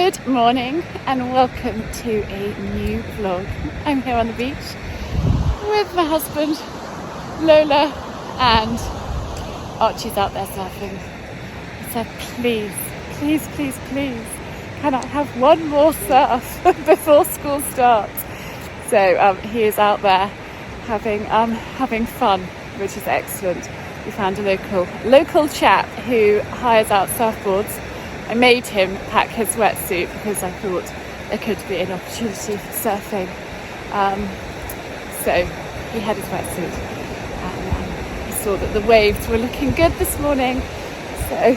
Good morning and welcome to a new vlog. I'm here on the beach with my husband, Lola, and Archie's out there surfing. I said, please, can I have one more surf before school starts? So he is out there having fun, which is excellent. We found a local chap who hires out surfboards. I made him pack his wetsuit because I thought there could be an opportunity for surfing. So he had his wetsuit and he saw that the waves were looking good this morning. So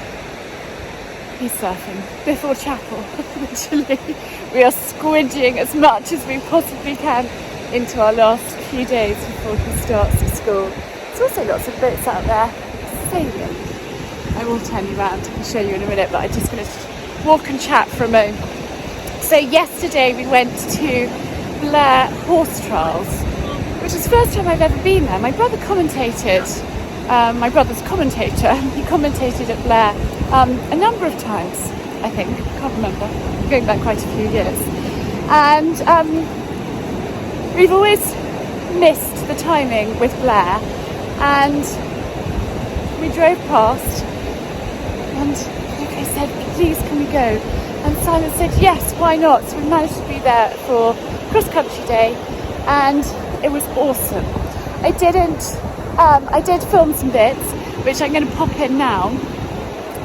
he's surfing before chapel. Literally, we are squidging as much as we possibly can into our last few days before he starts at school. There's also lots of boats out there sailing. I will turn you around and show you in a minute, but I'm just going to walk and chat for a moment. So yesterday we went to Blair Horse Trials, which is the first time I've ever been there. My brother commentated, my brother's commentator, he commentated at Blair a number of times, I think, can't remember, going back quite a few years. And we've always missed the timing with Blair, and we drove past. And like I said, please can we go? And Simon said, yes, why not? So we managed to be there for cross country day and it was awesome. I did film some bits, which I'm going to pop in now.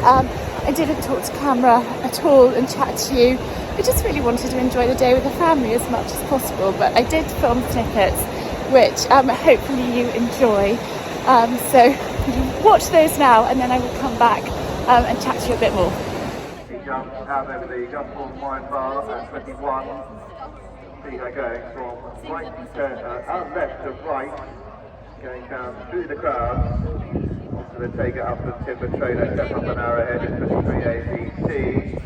I didn't talk to camera at all and chat to you. I just really wanted to enjoy the day with the family as much as possible, but I did film snippets, which hopefully you enjoy. So watch those now and then I will come back and chat to you a bit more. He jumps out over the jump forward wide bar at 21. See her going from right to out left to right, going down through the crowd onto the take it up the timber trailer, step up an hour ahead at 23 ABC.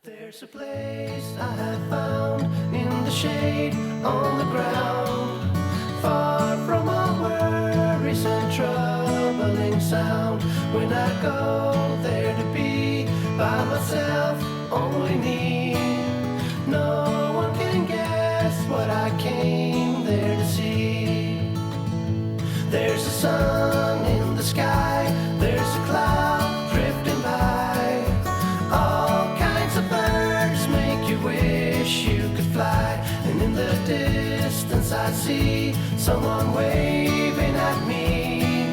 There's a place I have found in the shade on the ground, far from all worries and troubling sound. When I go there to be by myself, only me, no one can guess what I came there to see. There's a sun in the sky, there's a cloud drifting by, all kinds of birds make you wish you could fly. And in the distance I see someone waving at me.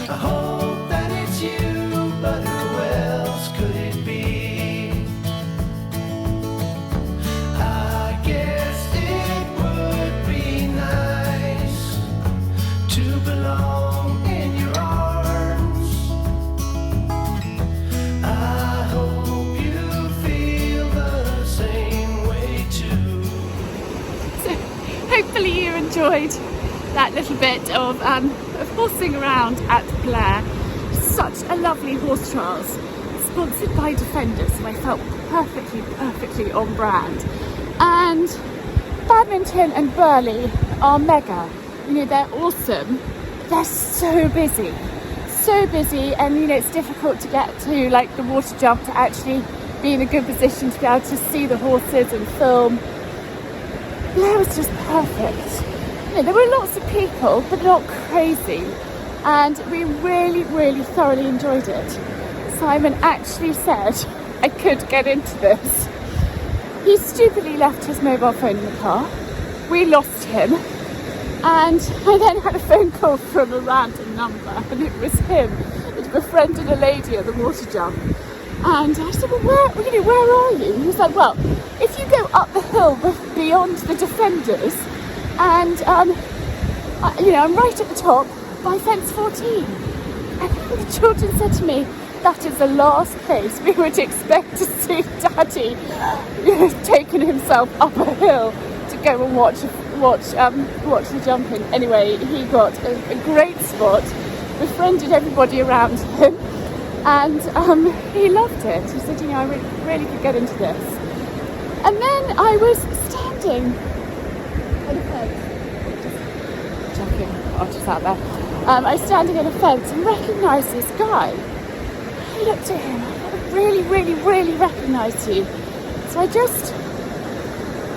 I hope that it's you, but who else could it be? I guess it would be nice to belong in your arms. I hope you feel the same way too. So hopefully you enjoyed that little bit of horsing around at Blair. Such a lovely horse trials, sponsored by Defenders, so I felt perfectly on brand. And badminton and Burley are mega. You know, they're awesome. They're so busy, and you know, it's difficult to get to like the water jump to actually be in a good position to be able to see the horses and film. Blair was just perfect. You know, there were lots of people, but not crazy, and we really thoroughly enjoyed it. Simon actually said I could get into this. He stupidly left his mobile phone in the car. We lost him. And I then had a phone call from a random number, and it was him. He'd befriended a lady at the water jump. And I said, well, where are you? And he was like, well, if you go up the hill beyond the Defenders, and I'm right at the top by fence 14. And the children said to me, that is the last place we would expect to see Daddy, taking himself up a hill to go and watch the jumping. Anyway, he got a great spot, befriended everybody around him, and he loved it. He said, I really could get into this. And then I was standing at a fence, checking Archie's out there. I was standing at a fence and recognised this guy. I looked at him, I really recognised you. So I just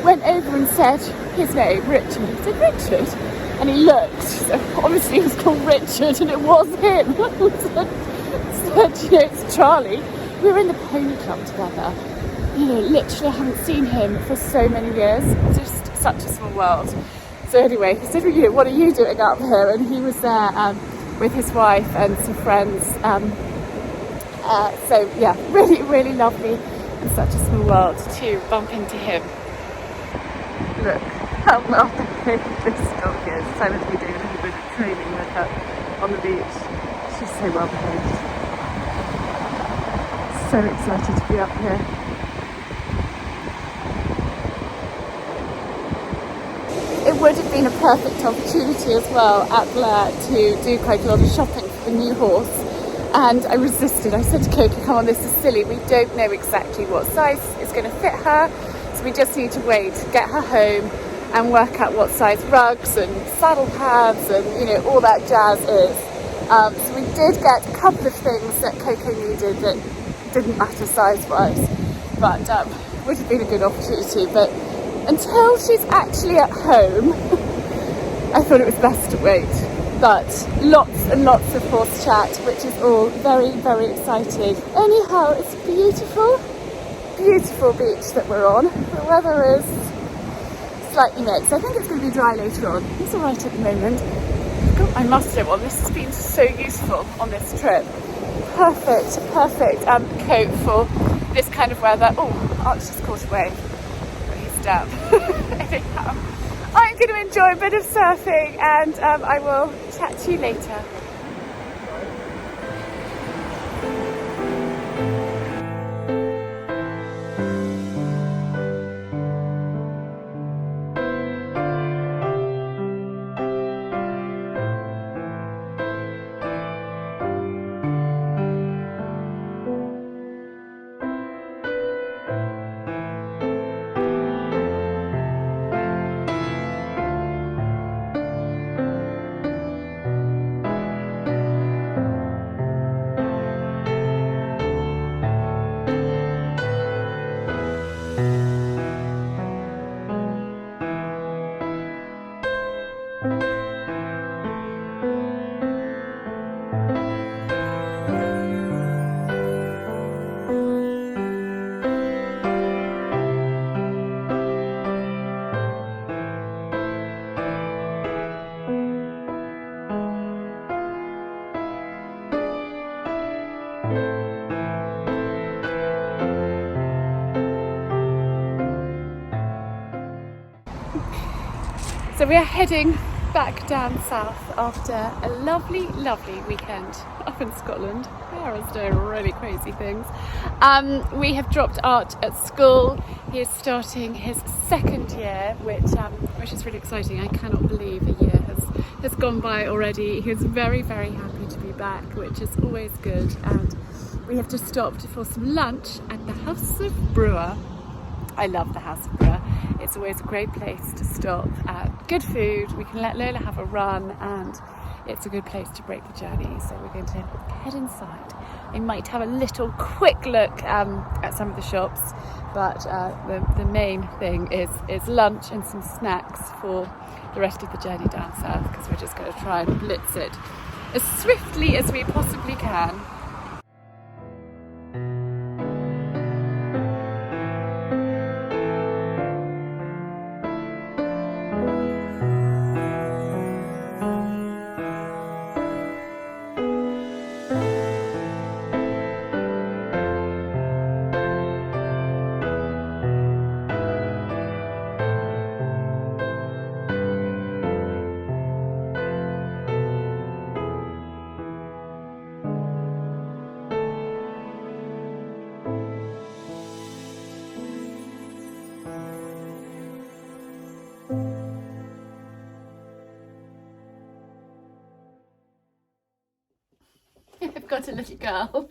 went over and said his name, Richard. He said, Richard? And he looked, so obviously he was called Richard, and it was him. I said, it's Charlie. We were in the pony club together. Literally I haven't seen him for so many years. Just such a small world. So anyway, he said, what are you doing up here? And he was there with his wife and some friends. So yeah, really lovely, and such a small world to bump into him. Look how well behaved this dog is. So let's be doing a little bit of training with her on the beach. She's so well behaved. So excited to be up here. It would have been a perfect opportunity as well at Blair to do quite a lot of shopping for the new horse, and I resisted. I said to Coco, come on, this is silly, we don't know exactly what size is going to fit her, so we just need to wait, get her home and work out what size rugs and saddle pads and all that jazz is. So we did get a couple of things that Coco needed that didn't matter size wise, but would have been a good opportunity. But until she's actually at home, I thought it was best to wait. But lots and lots of horse chat, which is all very exciting. Anyhow, it's a beautiful beach that we're on. The weather is slightly mixed. I think it's going to be dry later on. It's all right at the moment. I've got my mustard on. This has been so useful on this trip. Perfect coat for this kind of weather. Oh, Archie's caught away. Down. Anyhow, I'm going to enjoy a bit of surfing, and I will chat to you later. So we are heading back down south after a lovely weekend up in Scotland. Aaron's doing really crazy things. We have dropped Art at school. He is starting his second year, which is really exciting. I cannot believe a year has gone by already. He is very happy to be back, which is always good. And we have just stopped for some lunch at the House of Bruar. I love the House of Bruar. It's always a great place to stop. Good food, we can let Lola have a run, and it's a good place to break the journey. So we're going to head inside. I might have a little quick look at some of the shops, but the main thing is lunch and some snacks for the rest of the journey down south, because we're just going to try and blitz it as swiftly as we possibly can. got a little girl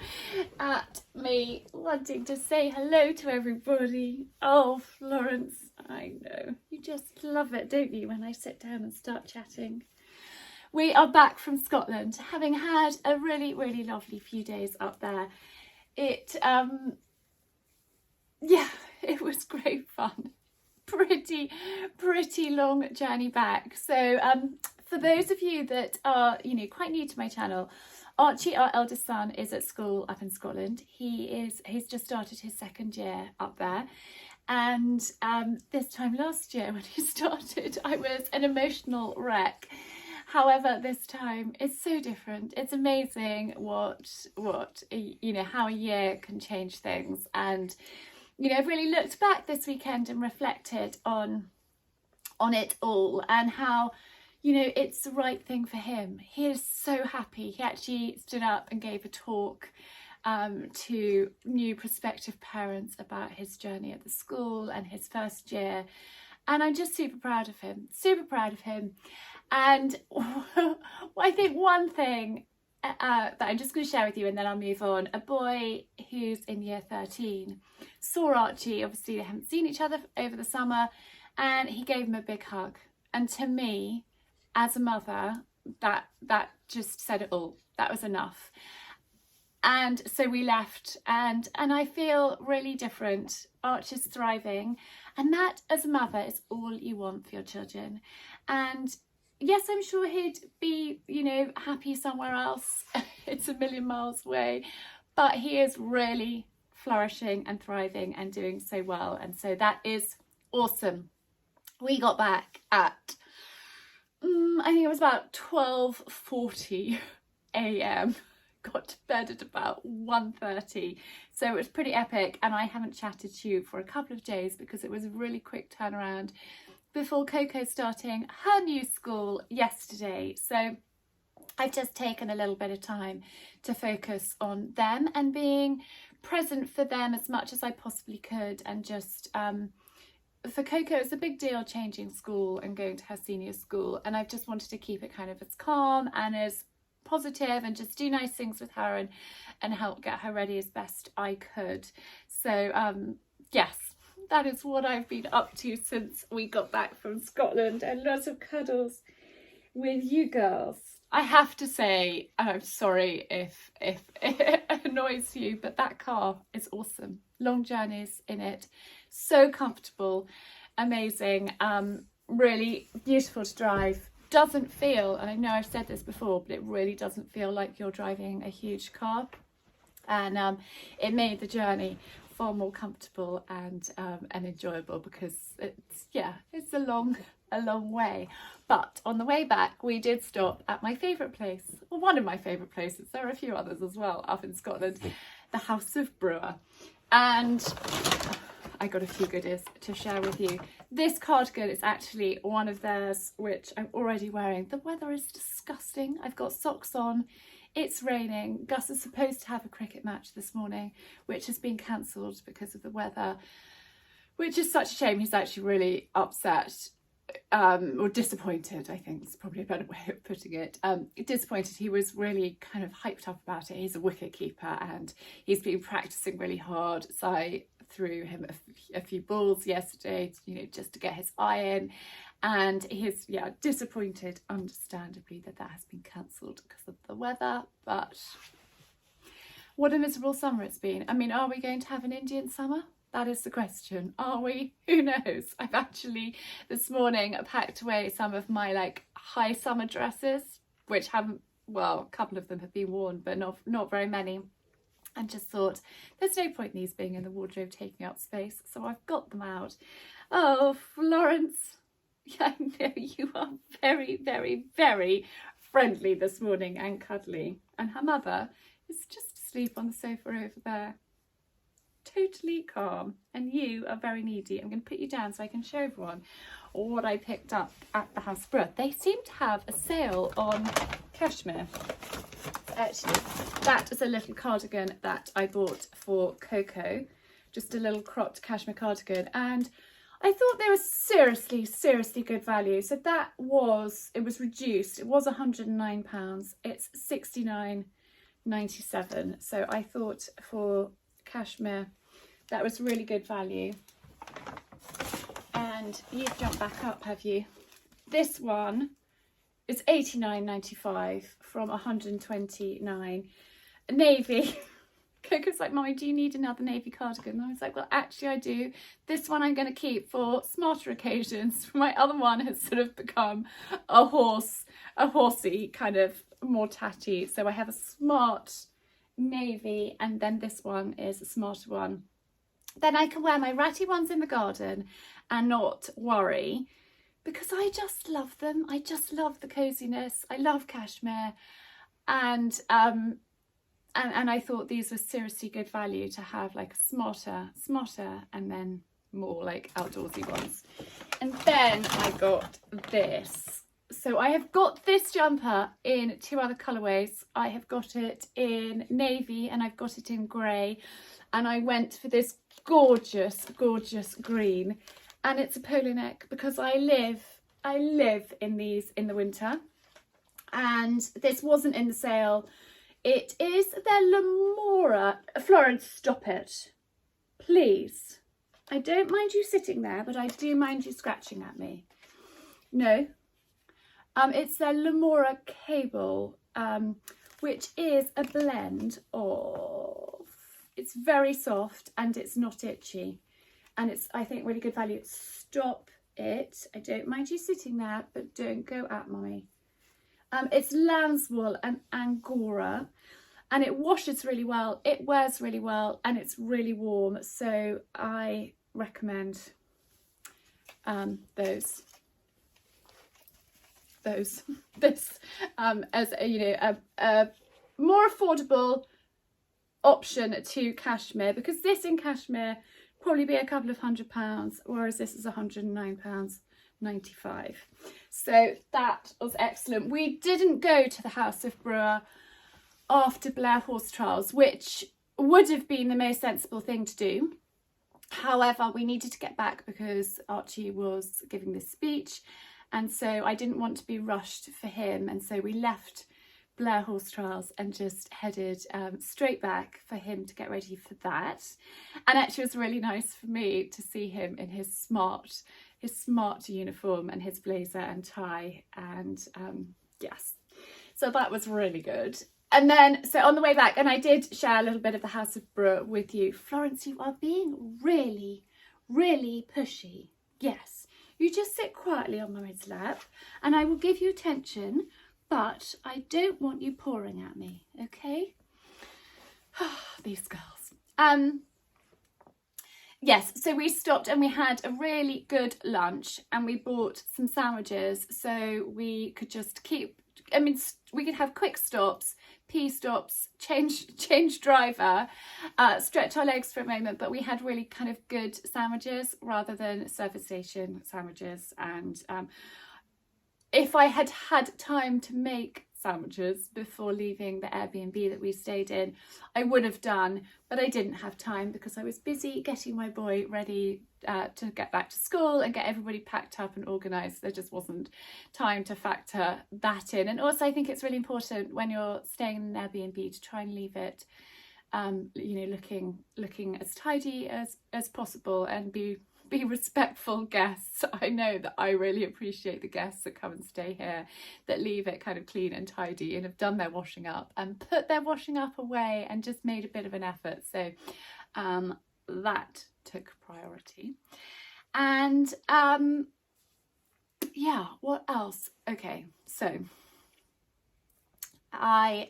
at me wanting to say hello to everybody. Oh, Florence, I know. You just love it, don't you, when I sit down and start chatting. We are back from Scotland, having had a really, really lovely few days up there. It was great fun. Pretty long journey back. So for those of you that are, quite new to my channel, Archie, our eldest son, is at school up in Scotland. He's just started his second year up there. And this time last year when he started, I was an emotional wreck. However, this time it's so different. It's amazing what how a year can change things. And I've really looked back this weekend and reflected on it all, and how it's the right thing for him. He is so happy. He actually stood up and gave a talk to new prospective parents about his journey at the school and his first year, and I'm just super proud of him. And I think one thing that I'm just going to share with you, and then I'll move on. A boy who's in year 13 saw Archie. Obviously they haven't seen each other over the summer, and he gave him a big hug. And to me, as a mother, that just said it all. That was enough. And so we left, and I feel really different. Archie's thriving, and that, as a mother, is all you want for your children. And yes, I'm sure he'd be, happy somewhere else. It's a million miles away, but he is really flourishing and thriving and doing so well. And so that is awesome. We got back at, I think it was about 12:40 a.m. Got to bed at about 1:30. So it was pretty epic. And I haven't chatted to you for a couple of days because it was a really quick turnaround before Coco starting her new school yesterday. So I've just taken a little bit of time to focus on them and being present for them as much as I possibly could. And just for Coco, it's a big deal changing school and going to her senior school, and I've just wanted to keep it kind of as calm and as positive and just do nice things with her and help get her ready as best I could. So yes, that is what I've been up to since we got back from Scotland, and lots of cuddles with you girls. I have to say, I'm sorry if it annoys you, but that car is awesome. Long journeys in it, so comfortable, amazing, really beautiful to drive. Doesn't feel, and I know I've said this before, but it really doesn't feel like you're driving a huge car, and it made the journey far more comfortable and enjoyable, because it's a long way. But on the way back we did stop at my favourite place, well, one of my favourite places. There are a few others as well up in Scotland, the House of Bruar, and I got a few goodies to share with you. This cardigan is actually one of theirs, which I'm already wearing. The weather is disgusting. I've got socks on. It's raining. Gus is supposed to have a cricket match this morning, which has been cancelled because of the weather, which is such a shame. He's actually really upset, or disappointed, I think is probably a better way of putting it. Disappointed. He was really kind of hyped up about it. He's a wicket keeper and he's been practicing really hard. Sigh threw him a few balls yesterday, just to get his eye in. And he's disappointed, understandably, that has been cancelled because of the weather. But what a miserable summer it's been. I mean, are we going to have an Indian summer? That is the question. Are we? Who knows? I've actually this morning packed away some of my high summer dresses, which haven't, well, a couple of them have been worn, but not very many. And just thought, there's no point in these being in the wardrobe taking up space. So I've got them out. Oh, Florence. I know you are very, very, very friendly this morning and cuddly. And her mother is just asleep on the sofa over there. Totally calm. And you are very needy. I'm going to put you down so I can show everyone what I picked up at the House of Bruar. They seem to have a sale on cashmere. Actually, that is a little cardigan that I bought for Coco. Just a little cropped cashmere cardigan. And I thought they were seriously good value. So it was reduced. It was £109. It's £1.97. So I thought for cashmere that was really good value. And you've jumped back up, have you? This one is £89.95 from £129. Navy. Coco's like, Mommy, do you need another navy cardigan? And I was like, well, actually I do. This one I'm going to keep for smarter occasions. My other one has sort of become a horsey kind of more tatty. So I have a smart navy, and then this one is a smarter one. Then I can wear my ratty ones in the garden and not worry, because I just love them. I just love the coziness. I love cashmere, and I thought these were seriously good value to have, like a smarter, and then more like outdoorsy ones. And then I got this. So I have got this jumper in 2 other colourways. I have got it in navy and I've got it in grey. And I went for this gorgeous, gorgeous green. And it's a polo neck because I live in these in the winter. And this wasn't in the sale. It is their Lamora. Florence, stop it. Please. I don't mind you sitting there, but I do mind you scratching at me. No. It's their Lamora cable, which is a blend of, it's very soft and it's not itchy. And it's, I think, really good value. Stop it. I don't mind you sitting there, but don't go at Mommy. It's lamb's wool and Angora, and it washes really well, it wears really well, and it's really warm. So I recommend this as a, you know, a more affordable option to cashmere, because this in cashmere probably be a couple of £100, whereas this is £109.95. So that was excellent. We didn't go to the House of Bruar after Blair Horse Trials, which would have been the most sensible thing to do. However, we needed to get back because Archie was giving this speech, and so I didn't want to be rushed for him, and so we left Blair Horse Trials and just headed straight back for him to get ready for that. And actually it was really nice for me to see him in his smart uniform and his blazer and tie, and yes, so that was really good. And then, so on the way back, and I did share a little bit of the House of Bruar with you. Florence, you are being really, really pushy. Yes, you just sit quietly on Mum's lap and I will give you attention, but I don't want you pawing at me, okay? These girls. Yes, so we stopped and we had a really good lunch, and we bought some sandwiches so we could just keep, I mean, we could have quick stops, pee stops, change driver, stretch our legs for a moment, but we had really kind of good sandwiches rather than service station sandwiches. And if I had had time to make sandwiches before leaving the Airbnb that we stayed in, I would have done, but I didn't have time because I was busy getting my boy ready to get back to school and get everybody packed up and organised. There just wasn't time to factor that in. And also I think it's really important when you're staying in an Airbnb to try and leave it you know, looking as tidy as possible, and be respectful guests. I know that I really appreciate the guests that come and stay here that leave it kind of clean and tidy and have done their washing up and put their washing up away and just made a bit of an effort. So that took priority. And yeah, what else? Okay, so I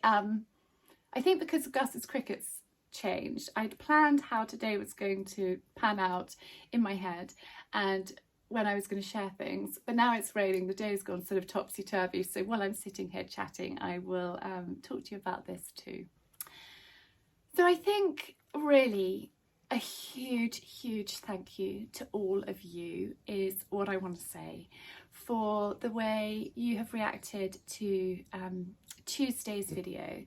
think because of Gus's crickets changed, I'd planned how today was going to pan out in my head and when I was going to share things, but now it's raining, the day's gone sort of topsy-turvy, so while I'm sitting here chatting I will talk to you about this too. So I think really a huge thank you to all of you is what I want to say for the way you have reacted to Tuesday's video.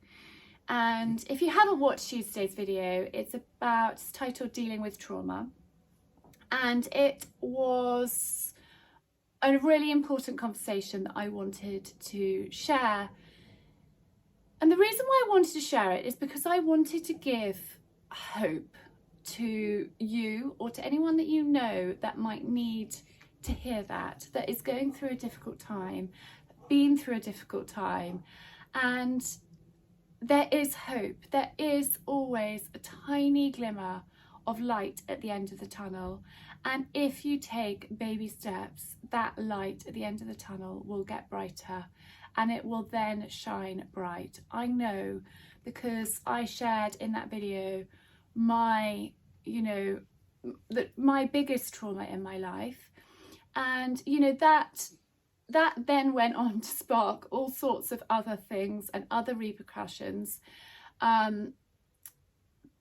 And if you haven't watched Tuesday's video, it's titled Dealing with Trauma. And it was a really important conversation that I wanted to share And the reason why I wanted to share it is because I wanted to give hope to you or to anyone that you know that might need to hear that is going through a difficult time, been through a difficult time, and there is hope. There is always a tiny glimmer of light at the end of the tunnel, and if you take baby steps, that light at the end of the tunnel will get brighter, and it will then shine bright. I know, because I shared in that video my, my biggest trauma in my life, and that then went on to spark all sorts of other things and other repercussions. But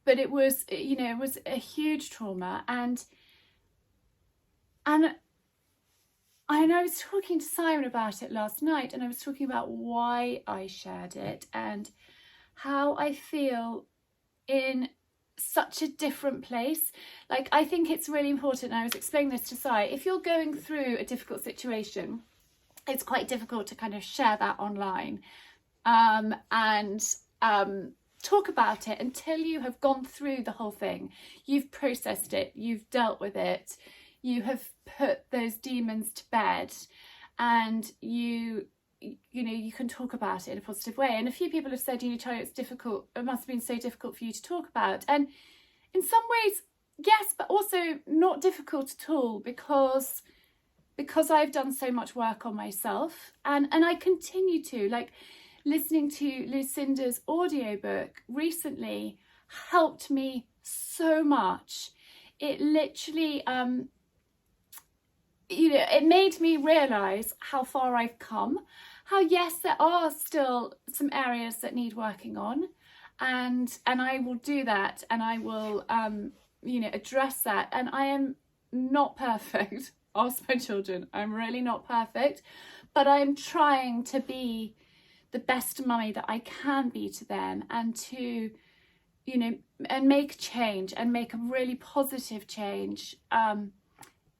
it was, it was a huge trauma, and I was talking to Simon about it last night, and I was talking about why I shared it and how I feel in such a different place. Like, I think it's really important, and I was explaining this to Sigh, if you're going through a difficult situation, it's quite difficult to kind of share that online and talk about it until you have gone through the whole thing. You've processed it, you've dealt with it, you have put those demons to bed, and you can talk about it in a positive way. And a few people have said, Charlie, it's difficult, it must have been so difficult for you to talk about. And in some ways, yes, but also not difficult at all, because I've done so much work on myself, and I continue to. Like, listening to Lucinda's audiobook recently helped me so much. It literally, it made me realise how far I've come, how yes, there are still some areas that need working on, and I will do that, and I will, address that, and I am not perfect. Ask my children, I'm really not perfect, but I'm trying to be the best mummy that I can be to them, and to, and make change, and make a really positive change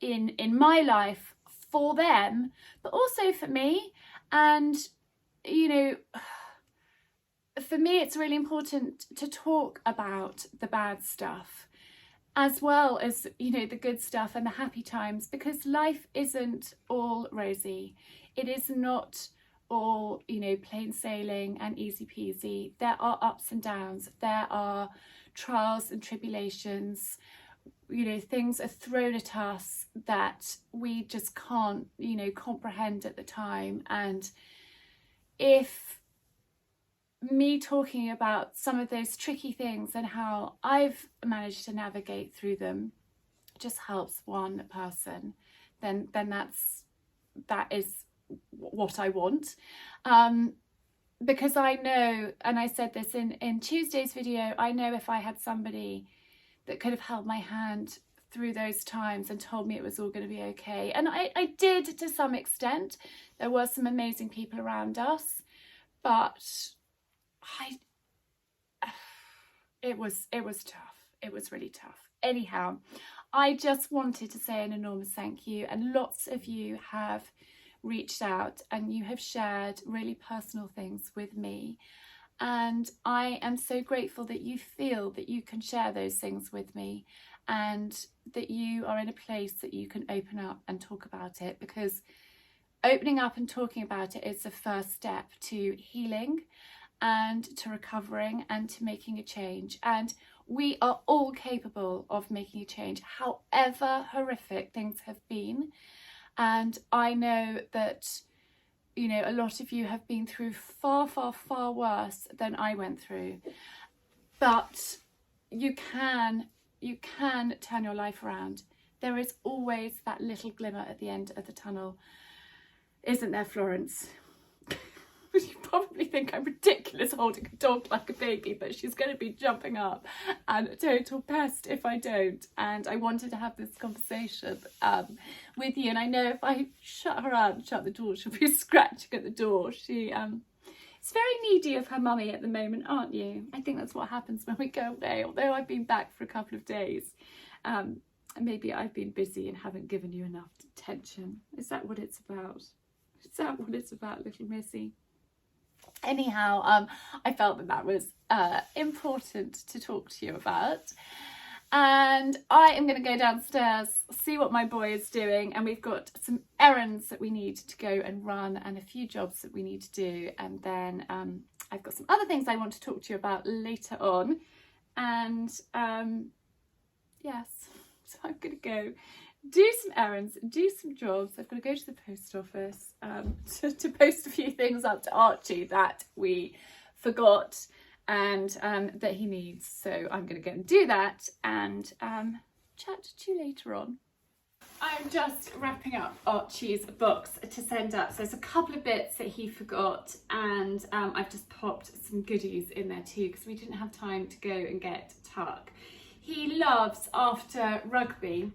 in my life for them, but also for me. And, for me, it's really important to talk about the bad stuff, as well as, the good stuff and the happy times, because life isn't all rosy. It is not all, plain sailing and easy peasy. There are ups and downs. There are trials and tribulations. Things are thrown at us that we just can't, comprehend at the time. And if me talking about some of those tricky things and how I've managed to navigate through them just helps one person, then that is what I want. Because I know, and I said this in Tuesday's video, I know if I had somebody that could have held my hand through those times and told me it was all going to be okay. And I did, to some extent. There were some amazing people around us, but it was tough. It was really tough. Anyhow, I just wanted to say an enormous thank you, and lots of you have reached out and you have shared really personal things with me, and I am so grateful that you feel that you can share those things with me, and that you are in a place that you can open up and talk about it, because opening up and talking about it is the first step to healing and to recovering and to making a change. And we are all capable of making a change, however horrific things have been. And I know that, a lot of you have been through far, far, far worse than I went through. But you can turn your life around. There is always that little glimmer at the end of the tunnel. Isn't there, Florence? You probably think I'm ridiculous holding a dog like a baby, but she's going to be jumping up and a total pest if I don't. And I wanted to have this conversation with you. And I know if I shut her out and shut the door, she'll be scratching at the door. She is very needy of her mummy at the moment, aren't you? I think that's what happens when we go away. Although I've been back for a couple of days, and maybe I've been busy and haven't given you enough attention. Is that what it's about? Is that what it's about, little Missy? Anyhow, I felt that that was important to talk to you about. And I am going to go downstairs, see what my boy is doing, and we've got some errands that we need to go and run and a few jobs that we need to do, and then I've got some other things I want to talk to you about later on. And yes, so I'm going to go do some errands, do some jobs. I've got to go to the post office to post a few things up to Archie that we forgot and that he needs. So I'm going to go and do that and chat to you later on. I'm just wrapping up Archie's box to send up. So there's a couple of bits that he forgot, and I've just popped some goodies in there too because we didn't have time to go and get Tuck. He loves, after rugby,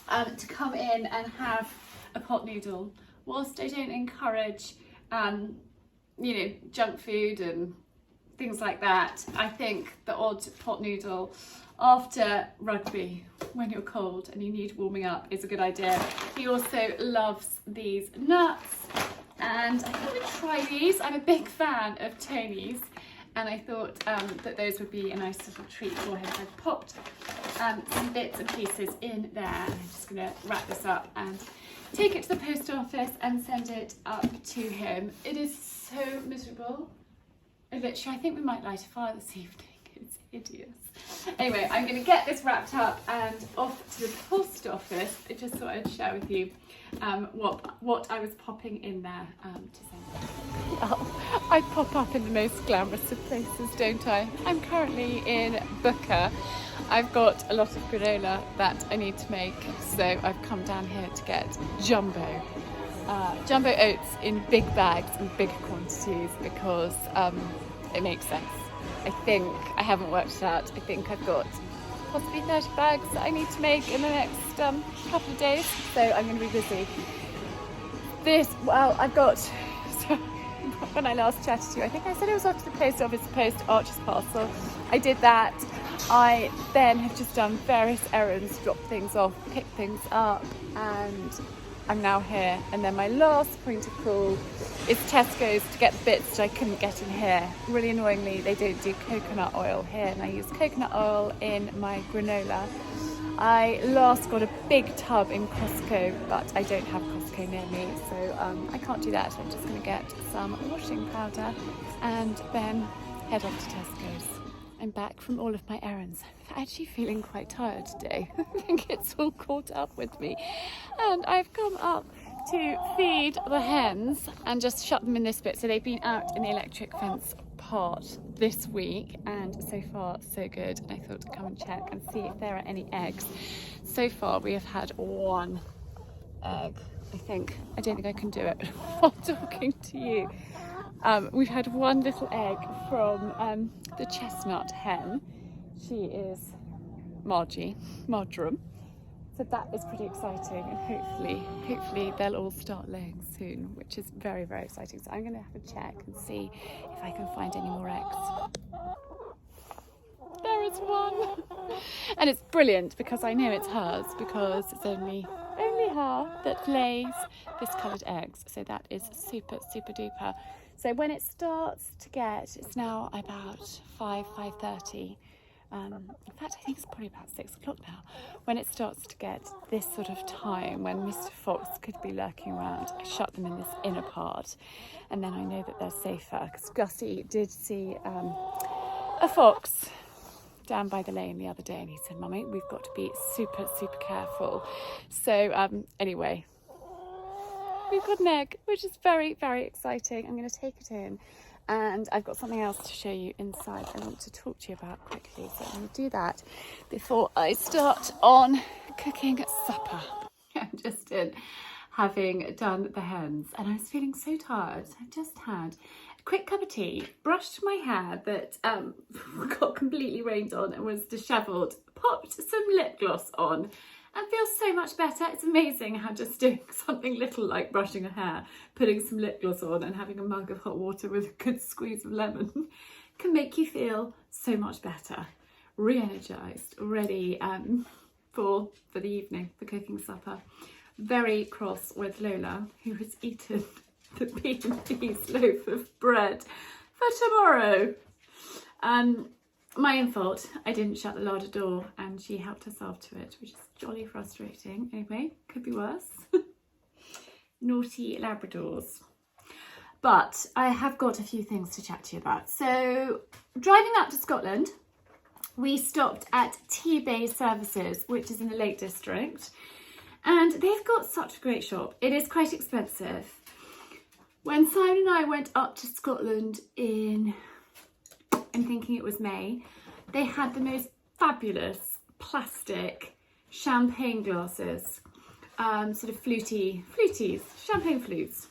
to come in and have a pot noodle. Whilst I don't encourage, you know, junk food and things like that, I think the odd pot noodle after rugby when you're cold and you need warming up is a good idea. He also loves these nuts, and I thought I'd try these. I'm a big fan of Tony's, and I thought that those would be a nice little treat for him. So I've popped some bits and pieces in there, and I'm just going to wrap this up and take it to the post office and send it up to him. It is so miserable. Literally, I think we might light a fire this evening. It's hideous. Anyway, I'm going to get this wrapped up and off to the post office. I just thought I'd share with you what I was popping in there to send. Well, I pop up in the most glamorous of places, don't I? I'm currently in Booker. I've got a lot of granola that I need to make, so I've come down here to get jumbo oats in big bags and big quantities because it makes sense. I think, I haven't worked it out, I think I've got possibly 30 bags that I need to make in the next couple of days, so I'm going to be busy. I've got, so when I last chatted to you, I think I said I was off to the post office to post Archie's parcel. I did that. I then have just done various errands, dropped things off, picked things up, and I'm now here. And then my last point of call is Tesco's to get the bits that I couldn't get in here. Really annoyingly, they don't do coconut oil here, and I use coconut oil in my granola. I last got a big tub in Costco, but I don't have Costco near me, so I can't do that. I'm just going to get some washing powder and then head off to Tesco's. I'm back from all of my errands. I'm actually feeling quite tired today. I think it's all caught up with me. And I've come up to feed the hens and just shut them in this bit. So they've been out in the electric fence part this week, and so far so good. And I thought to come and check and see if there are any eggs. So far we have had one egg. I don't think I can do it while talking to you. We've had one little egg from the chestnut hen. She is Marjoram. So that is pretty exciting, and hopefully they'll all start laying soon, which is very, very exciting. So I'm going to have a check and see if I can find any more eggs. There is one, and it's brilliant because I know it's hers, because it's only her that lays this coloured eggs. So that is super, super duper. So when it starts to get, it's now about 5:30. In fact, I think it's probably about 6 o'clock now. When it starts to get this sort of time when Mr. Fox could be lurking around, I shut them in this inner part, and then I know that they're safer. Because Gussie did see a fox down by the lane the other day, and he said, "Mummy, we've got to be super, super careful." So anyway, we've got an egg, which is very, very exciting. I'm going to take it in. And I've got something else to show you inside I want to talk to you about quickly. So I'm going to do that before I start on cooking supper. I'm just in having done the hens, and I was feeling so tired. So I just had a quick cup of tea, brushed my hair that got completely rained on and was dishevelled, popped some lip gloss on, and feels so much better. It's amazing how just doing something little like brushing a hair, putting some lip gloss on and having a mug of hot water with a good squeeze of lemon can make you feel so much better. Re-energised, ready for the evening, for cooking supper. Very cross with Lola, who has eaten the B&B's loaf of bread for tomorrow. My own fault. I didn't shut the larder door and she helped herself to it, which is jolly frustrating. Anyway, could be worse. Naughty Labradors. But I have got a few things to chat to you about. So, driving up to Scotland, we stopped at T-Bay Services, which is in the Lake District. And they've got such a great shop. It is quite expensive. When Simon and I went up to Scotland I'm thinking it was May, they had the most fabulous plastic champagne glasses, sort of fluties, champagne flutes.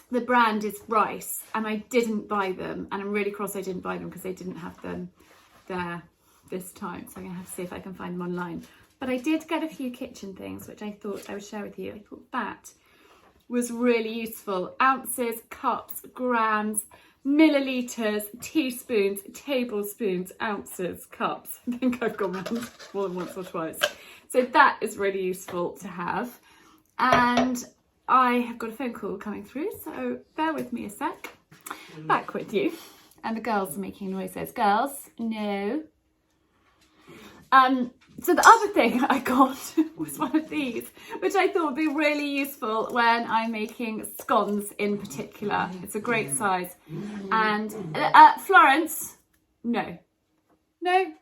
The brand is Rice, and I didn't buy them, and I'm really cross I didn't buy them because they didn't have them there this time, so I'm gonna have to see if I can find them online. But I did get a few kitchen things which I thought I would share with you. I thought that was really useful. Ounces, cups, grams, millilitres, teaspoons, tablespoons, ounces, cups. I think I've gone more than once or twice. So that is really useful to have. And I have got a phone call coming through, so bear with me a sec. Back with you. And the girls are making noises. Girls, no. So the other thing I got was one of these, which I thought would be really useful when I'm making scones in particular. It's a great size. And Florence, no. And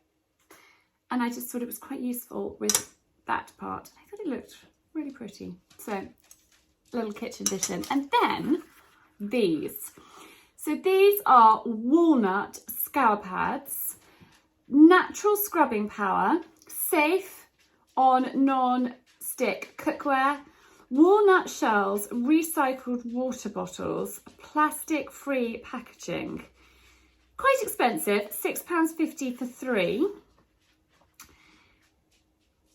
I just thought it was quite useful with that part. I thought it looked really pretty. So, little kitchen addition. And then these. So these are walnut scour pads, natural scrubbing power, safe on non-stick cookware, walnut shells, recycled water bottles, plastic-free packaging. Quite expensive, £6.50 for 3.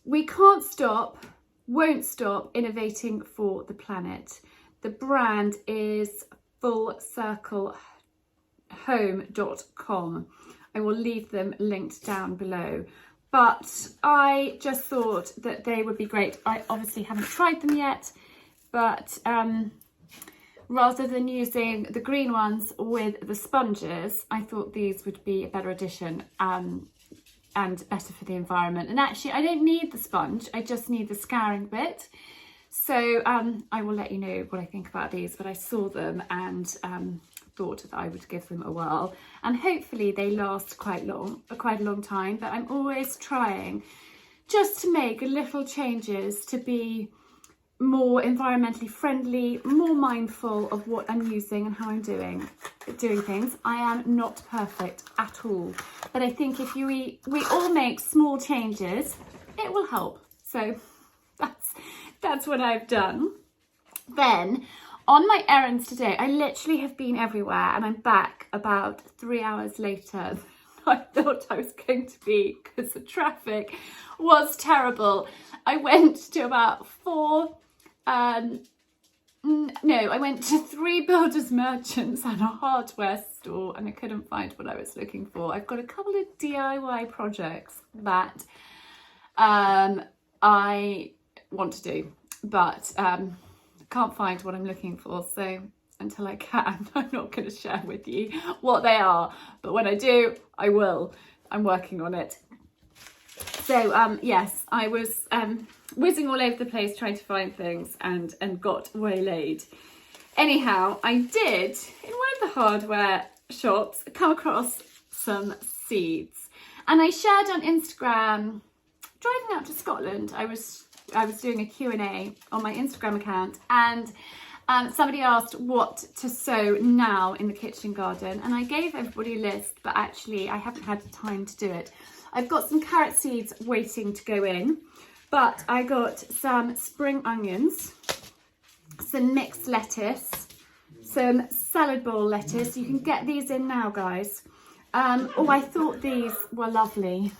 We can't stop, won't stop innovating for the planet. The brand is fullcirclehome.com. I will leave them linked down below. But I just thought that they would be great. I obviously haven't tried them yet, but rather than using the green ones with the sponges, I thought these would be a better addition and better for the environment. And actually, I don't need the sponge, I just need the scouring bit. So I will let you know what I think about these, but I saw them and thought that I would give them a whirl, and hopefully they last quite a long time. But I'm always trying just to make little changes to be more environmentally friendly, more mindful of what I'm using and how I'm doing things. I am not perfect at all, but I think if we all make small changes, it will help. So that's what I've done. Then on my errands today, I literally have been everywhere, and I'm back about 3 hours later than I thought I was going to be because the traffic was terrible. I went to about 3 builders merchants and a hardware store, and I couldn't find what I was looking for. I've got a couple of DIY projects that I want to do, but can't find what I'm looking for. So until I can, I'm not going to share with you what they are, but when I do, I will. I'm working on it. So yes, I was whizzing all over the place trying to find things and got waylaid. Anyhow, I did, in one of the hardware shops, come across some seeds, and I shared on Instagram. Driving out to Scotland, I was doing a Q&A on my Instagram account, and somebody asked what to sow now in the kitchen garden, and I gave everybody a list, but actually I haven't had time to do it. I've got some carrot seeds waiting to go in, but I got some spring onions, some mixed lettuce, some salad bowl lettuce. You can get these in now, guys. Oh, I thought these were lovely.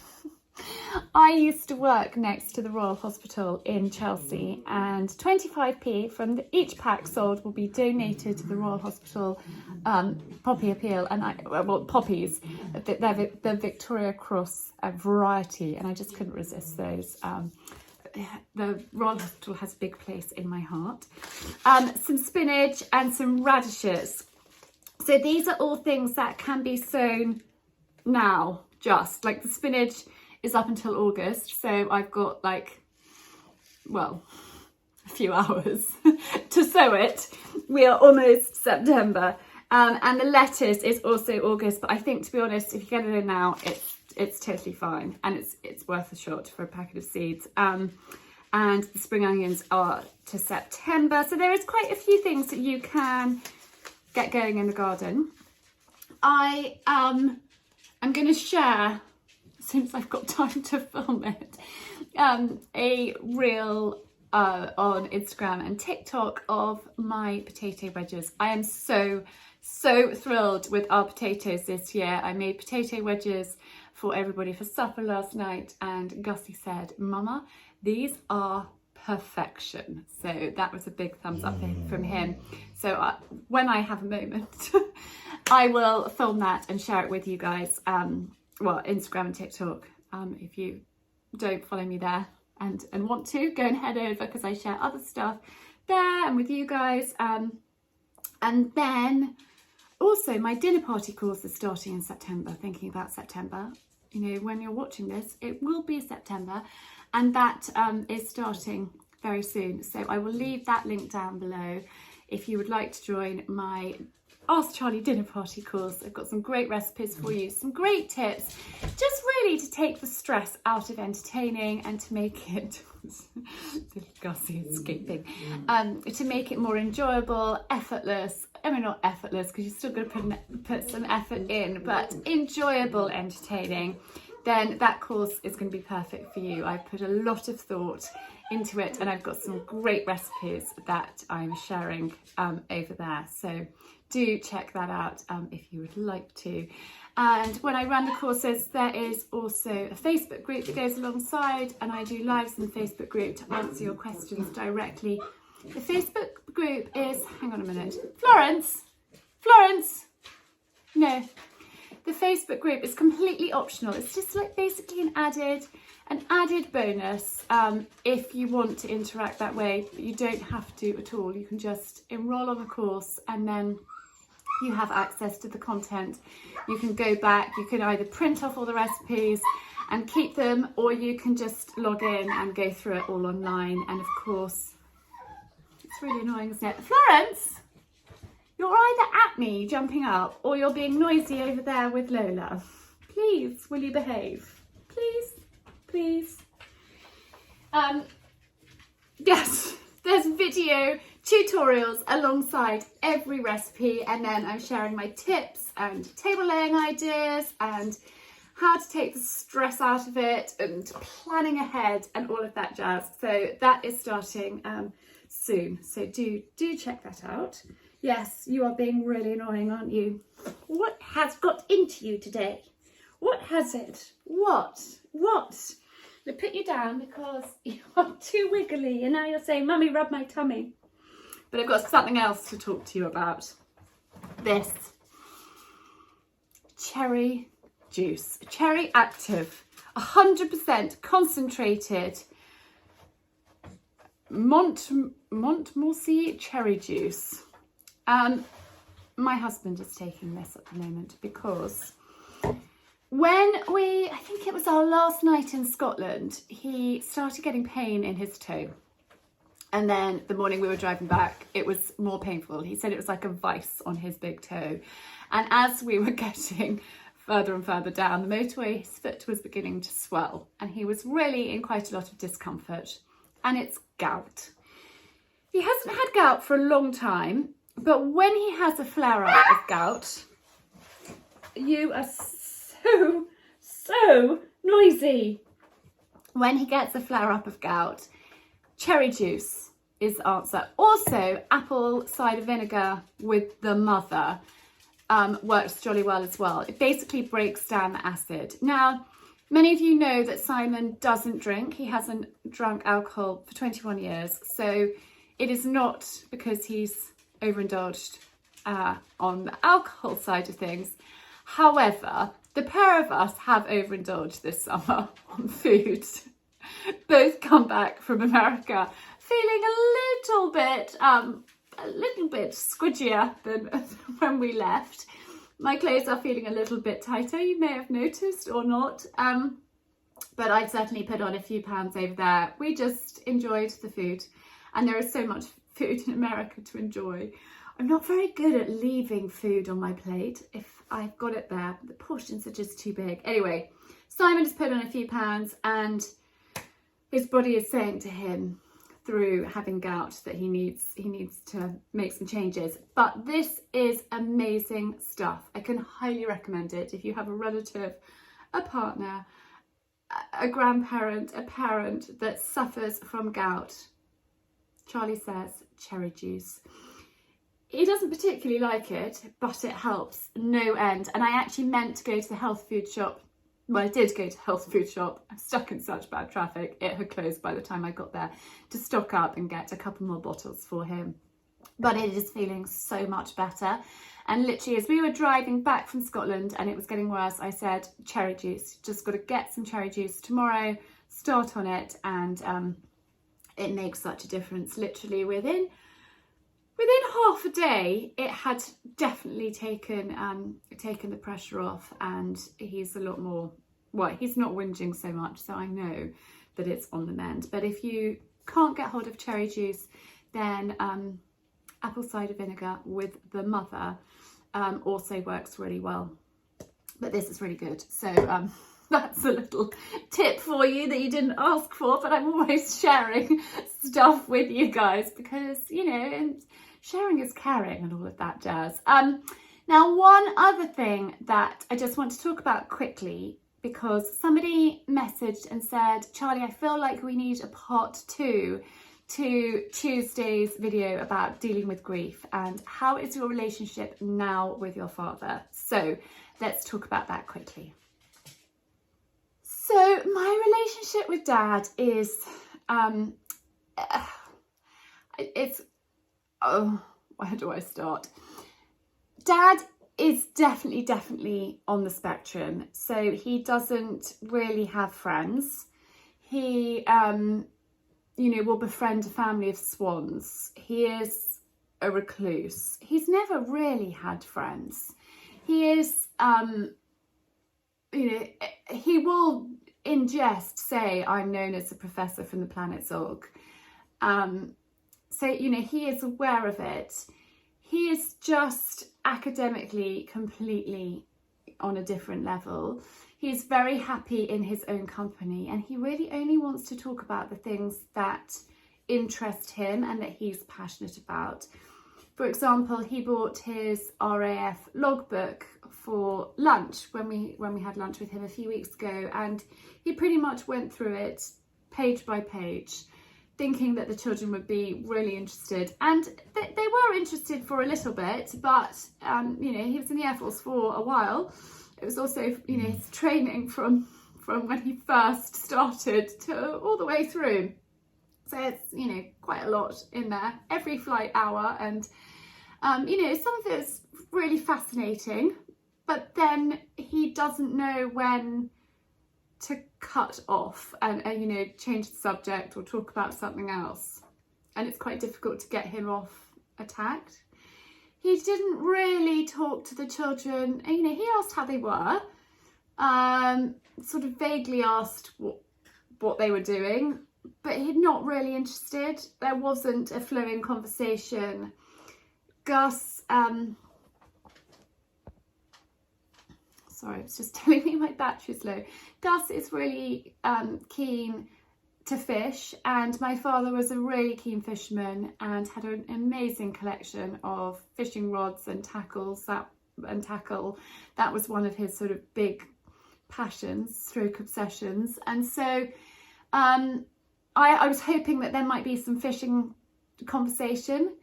I used to work next to the Royal Hospital in Chelsea, and 25p from each pack sold will be donated to the Royal Hospital Poppy Appeal, and poppies. They're the Victoria Cross variety, and I just couldn't resist those. the Royal Hospital has a big place in my heart. Some spinach and some radishes. So these are all things that can be sown now, just like the spinach is up until August. So I've got like, well, a few hours to sow it. We are almost September. And the lettuce is also August, but I think, to be honest, if you get it in now, it's totally fine, and it's worth a shot for a packet of seeds. And the spring onions are to September, so there is quite a few things that you can get going in the garden. I am going to share, as soon as I've got time to film it, a reel on Instagram and TikTok of my potato wedges. I am so thrilled with our potatoes this year. I made potato wedges for everybody for supper last night, and Gussie said, "Mama, these are perfection." So that was a big thumbs up from him. So when I have a moment, I will film that and share it with you guys. Well, Instagram and TikTok. If you don't follow me there and want to, go and head over, because I share other stuff there and with you guys. And then also my dinner party course is starting in September. Thinking about September, you know, when you're watching this, it will be September, and that is starting very soon. So I will leave that link down below if you would like to join my Ask Charlie dinner party course. I've got some great recipes for you, some great tips, just really to take the stress out of entertaining and to make it Gussie escaping, to make it more enjoyable, effortless. I mean, not effortless, because you're still going to put some effort in, but enjoyable entertaining. Then that course is going to be perfect for you. I've put a lot of thought into it, and I've got some great recipes that I'm sharing over there. So do check that out if you would like to. And when I run the courses, there is also a Facebook group that goes alongside, and I do lives in the Facebook group to answer your questions directly. The Facebook group is, hang on a minute, Florence, no, the Facebook group is completely optional. It's just like basically an added bonus if you want to interact that way, but you don't have to at all. You can just enroll on the course, and then you have access to the content. You can go back, you can either print off all the recipes and keep them, or you can just log in and go through it all online. And of course, it's really annoying, isn't it? Florence, you're either at me jumping up, or you're being noisy over there with Lola. Please, will you behave? Please. Yes, there's video tutorials alongside every recipe, and then I'm sharing my tips and table laying ideas and how to take the stress out of it and planning ahead and all of that jazz. So that is starting soon, so do check that out. Yes, you are being really annoying, aren't you? What has got into you today? What has it? What? They put you down because you are too wiggly, and now you're saying, "Mummy, rub my tummy." But I've got something else to talk to you about. This cherry juice, cherry active, 100% concentrated Montmorency cherry juice. My husband is taking this at the moment because when I think it was our last night in Scotland, he started getting pain in his toe. And then the morning we were driving back, it was more painful. He said it was like a vice on his big toe. And as we were getting further and further down the motorway, his foot was beginning to swell, and he was really in quite a lot of discomfort. And it's gout. He hasn't had gout for a long time, but when he has a flare-up of gout, you are so noisy. When he gets a flare-up of gout, cherry juice is the answer. Also, apple cider vinegar with the mother works jolly well as well. It basically breaks down the acid. Now, many of you know that Simon doesn't drink. He hasn't drunk alcohol for 21 years. So it is not because he's overindulged on the alcohol side of things. However, the pair of us have overindulged this summer on food. both come back from America feeling a little bit squidgier than when we left. My clothes are feeling a little bit tighter, you may have noticed or not. But I've certainly put on a few pounds over there. We just enjoyed the food, and there is so much food in America to enjoy. I'm not very good at leaving food on my plate. If I've got it there, the portions are just too big. Anyway, Simon has put on a few pounds, and his body is saying to him through having gout that he needs to make some changes. But this is amazing stuff. I can highly recommend it if you have a relative, a partner, a grandparent, a parent that suffers from gout. Charlie says cherry juice. He doesn't particularly like it, but it helps no end. And I actually meant to go to the health food shop. Well, I did go to the health food shop. I'm stuck in such bad traffic. It had closed by the time I got there, to stock up and get a couple more bottles for him. But it is feeling so much better. And literally, as we were driving back from Scotland and it was getting worse, I said, cherry juice, just got to get some cherry juice tomorrow, start on it. And it makes such a difference. Literally within half a day, it had definitely taken the pressure off, and he's a lot more, well, he's not whinging so much, so I know that it's on the mend. But if you can't get hold of cherry juice, then apple cider vinegar with the mother also works really well. But this is really good. So that's a little tip for you that you didn't ask for, but I'm always sharing stuff with you guys because, you know, and sharing is caring and all of that jazz. Now, one other thing that I just want to talk about quickly, because somebody messaged and said, Charlie, I feel like we need a part 2 to Tuesday's video about dealing with grief, and how is your relationship now with your father? So let's talk about that quickly. So my relationship with Dad is, where do I start? Dad is definitely on the spectrum. So he doesn't really have friends. He, will befriend a family of swans. He is a recluse. He's never really had friends. He is, he will in jest say, I'm known as a professor from the planet Zog. So, he is aware of it. He is just academically completely on a different level. He's very happy in his own company, and he really only wants to talk about the things that interest him and that he's passionate about. For example, he bought his RAF logbook for lunch when we had lunch with him a few weeks ago, and he pretty much went through it page by page, thinking that the children would be really interested, and they were interested for a little bit, but he was in the Air Force for a while. It was also his training from when he first started to all the way through, so it's quite a lot in there, every flight hour, and some of it's really fascinating, but then he doesn't know when to cut off and change the subject or talk about something else, and it's quite difficult to get him off attacked. He didn't really talk to the children. He asked how they were, sort of vaguely asked what they were doing, but he's not really interested. There wasn't a flowing conversation. Gus, sorry, it's just telling me my battery's low. Gus is really keen to fish, and my father was a really keen fisherman and had an amazing collection of fishing rods and tackle. That was one of his sort of big passions, stroke obsessions. And so I was hoping that there might be some fishing conversation,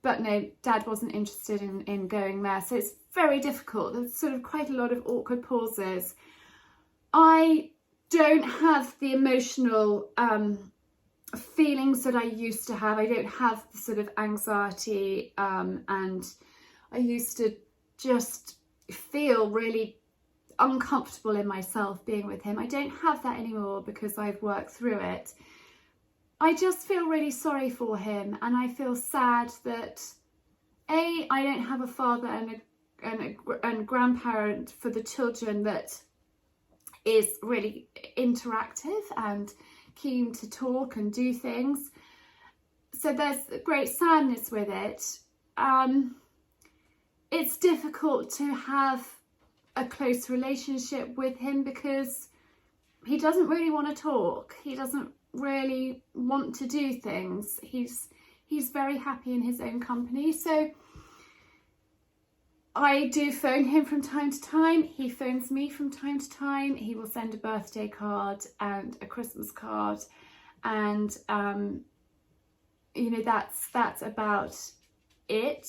but no, Dad wasn't interested in going there. So it's very difficult. There's sort of quite a lot of awkward pauses. I don't have the emotional feelings that I used to have. I don't have the sort of anxiety, and I used to just feel really uncomfortable in myself being with him. I don't have that anymore because I've worked through it. I just feel really sorry for him, and I feel sad that I don't have a father and grandparent for the children that is really interactive and keen to talk and do things. So there's great sadness with it. It's difficult to have a close relationship with him because he doesn't really want to talk. He doesn't really want to do things. He's very happy in his own company. So I do phone him from time to time. He phones me from time to time. He will send a birthday card and a Christmas card, and you know, that's about it.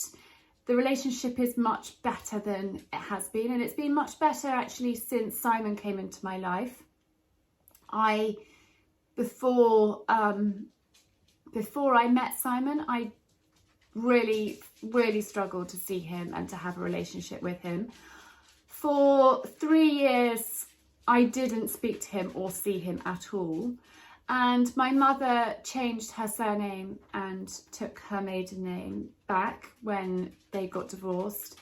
The relationship is much better than it has been, and it's been much better actually since Simon came into my life. Before I met Simon, I really struggled to see him and to have a relationship with him. For 3 years I didn't speak to him or see him at all, and my mother changed her surname and took her maiden name back when they got divorced,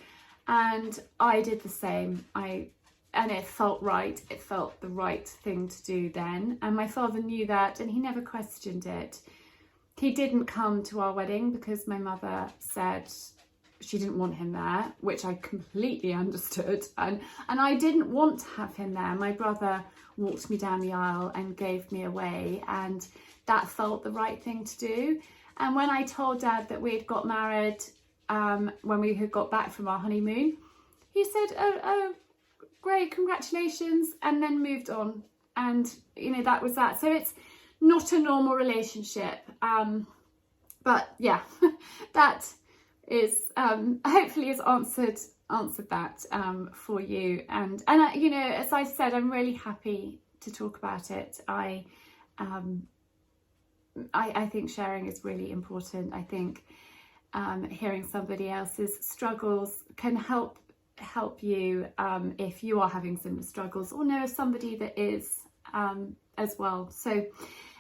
and I did the same. And it felt right. It felt the right thing to do then, and my father knew that, and he never questioned it. He didn't come to our wedding because my mother said she didn't want him there, which I completely understood, and I didn't want to have him there. My brother walked me down the aisle and gave me away, and that felt the right thing to do. And when I told Dad that we had got married, when we had got back from our honeymoon, he said, oh great, congratulations, and then moved on. And you know, that was that. So it's not a normal relationship, but yeah, that is hopefully has answered that for you. And you know, as I said, I'm really happy to talk about it. I think sharing is really important. I think hearing somebody else's struggles can help you if you are having similar struggles, or know somebody that is as well. So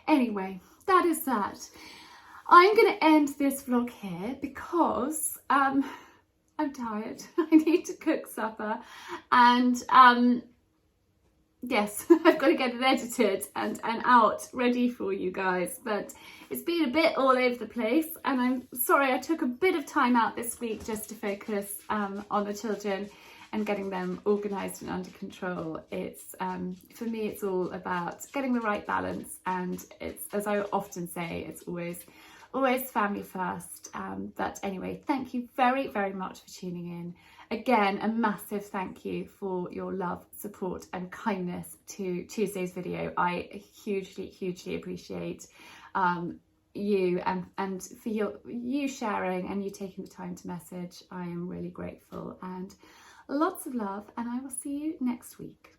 anyway, that is that. I'm going to end this vlog here because I'm tired. I need to cook supper, and yes, I've got to get it edited and out ready for you guys. But it's been a bit all over the place, and I'm sorry I took a bit of time out this week just to focus on the children and getting them organised and under control. It's for me, it's all about getting the right balance, and it's, as I often say, it's always family first. But anyway, thank you very much for tuning in. Again, a massive thank you for your love, support and kindness to Tuesday's video. I hugely appreciate you and for you sharing and you taking the time to message. I am really grateful, and lots of love, and I will see you next week.